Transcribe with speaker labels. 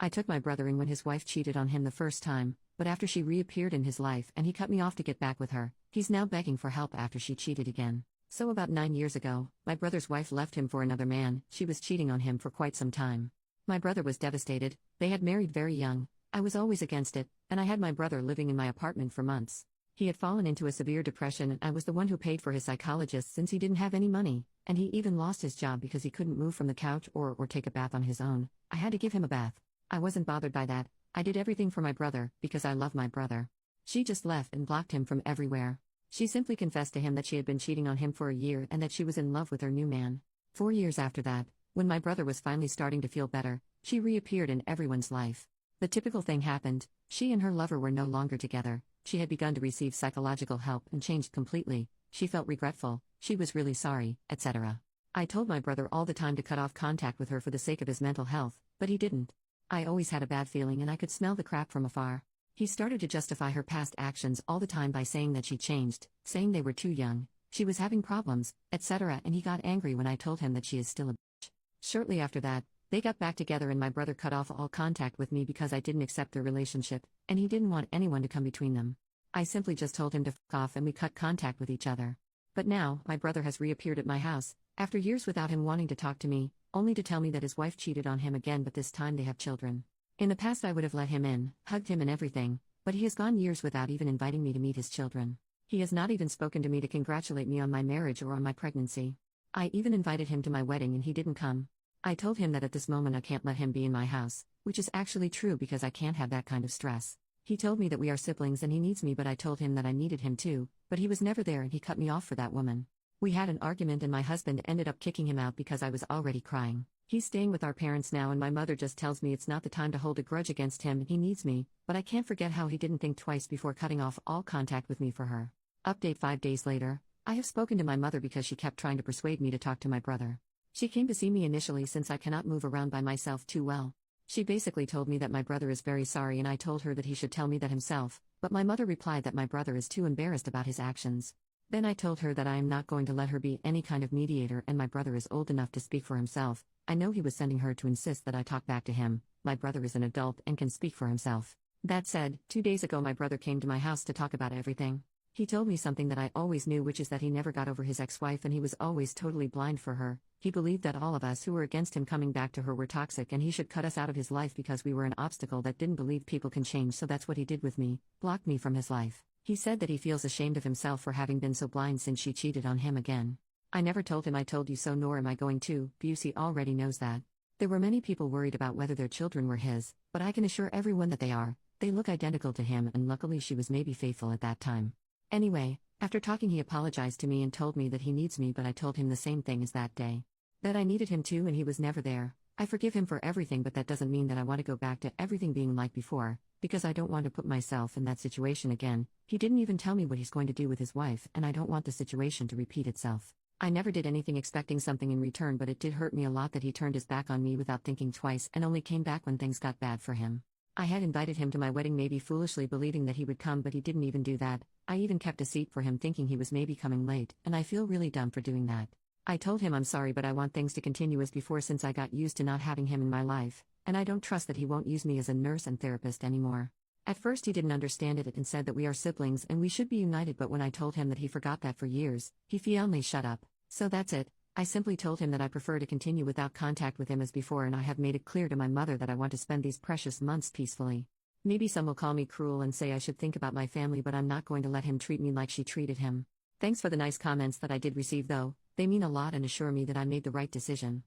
Speaker 1: I took my brother in when his wife cheated on him the first time, but after she reappeared in his life and he cut me off to get back with her, he's now begging for help after she cheated again. So about 9 years ago, my brother's wife left him for another man. She was cheating on him for quite some time. My brother was devastated. They had married very young. I was always against it, and I had my brother living in my apartment for months. He had fallen into a severe depression and I was the one who paid for his psychologist since he didn't have any money, and he even lost his job because he couldn't move from the couch or take a bath on his own. I had to give him a bath. I wasn't bothered by that. I did everything for my brother, because I love my brother. She just left and blocked him from everywhere. She simply confessed to him that she had been cheating on him for a year and that she was in love with her new man. 4 years after that, when my brother was finally starting to feel better, she reappeared in everyone's life. The typical thing happened. She and her lover were no longer together. She had begun to receive psychological help and changed completely. She felt regretful, she was really sorry, etc. I told my brother all the time to cut off contact with her for the sake of his mental health, but he didn't. I always had a bad feeling and I could smell the crap from afar. He started to justify her past actions all the time by saying that she changed, saying they were too young, she was having problems, etc. And he got angry when I told him that she is still a bitch. Shortly after that, they got back together and my brother cut off all contact with me because I didn't accept their relationship, and he didn't want anyone to come between them. I simply just told him to fuck off and we cut contact with each other. But now, my brother has reappeared at my house, after years without him wanting to talk to me, only to tell me that his wife cheated on him again, but this time they have children. In the past I would have let him in, hugged him and everything, but he has gone years without even inviting me to meet his children. He has not even spoken to me to congratulate me on my marriage or on my pregnancy. I even invited him to my wedding and he didn't come. I told him that at this moment I can't let him be in my house, which is actually true because I can't have that kind of stress. He told me that we are siblings and he needs me, but I told him that I needed him too, but he was never there and he cut me off for that woman. We had an argument and my husband ended up kicking him out because I was already crying. He's staying with our parents now and my mother just tells me it's not the time to hold a grudge against him and he needs me, but I can't forget how he didn't think twice before cutting off all contact with me for her. Update 5 days later, I have spoken to my mother because she kept trying to persuade me to talk to my brother. She came to see me initially since I cannot move around by myself too well. She basically told me that my brother is very sorry and I told her that he should tell me that himself, but my mother replied that my brother is too embarrassed about his actions. Then I told her that I am not going to let her be any kind of mediator and my brother is old enough to speak for himself. I know he was sending her to insist that I talk back to him. My brother is an adult and can speak for himself. That said, 2 days ago my brother came to my house to talk about everything. He told me something that I always knew, which is that he never got over his ex-wife and he was always totally blind for her. He believed that all of us who were against him coming back to her were toxic and he should cut us out of his life because we were an obstacle that didn't believe people can change, so that's what he did with me, blocked me from his life. He said that he feels ashamed of himself for having been so blind since she cheated on him again. I never told him I told you so, nor am I going to. Busey already knows that. There were many people worried about whether their children were his, but I can assure everyone that they are. They look identical to him and luckily she was maybe faithful at that time. Anyway, after talking he apologized to me and told me that he needs me, but I told him the same thing as that day. That I needed him too and he was never there. I forgive him for everything, but that doesn't mean that I want to go back to everything being like before, because I don't want to put myself in that situation again. He didn't even tell me what he's going to do with his wife and I don't want the situation to repeat itself. I never did anything expecting something in return, but it did hurt me a lot that he turned his back on me without thinking twice and only came back when things got bad for him. I had invited him to my wedding, maybe foolishly believing that he would come, but he didn't even do that. I even kept a seat for him thinking he was maybe coming late, and I feel really dumb for doing that. I told him I'm sorry, but I want things to continue as before since I got used to not having him in my life, and I don't trust that he won't use me as a nurse and therapist anymore. At first he didn't understand it and said that we are siblings and we should be united, but when I told him that he forgot that for years, he finally shut up. So that's it. I simply told him that I prefer to continue without contact with him as before, and I have made it clear to my mother that I want to spend these precious months peacefully. Maybe some will call me cruel and say I should think about my family, but I'm not going to let him treat me like she treated him. Thanks for the nice comments that I did receive though, they mean a lot and assure me that I made the right decision.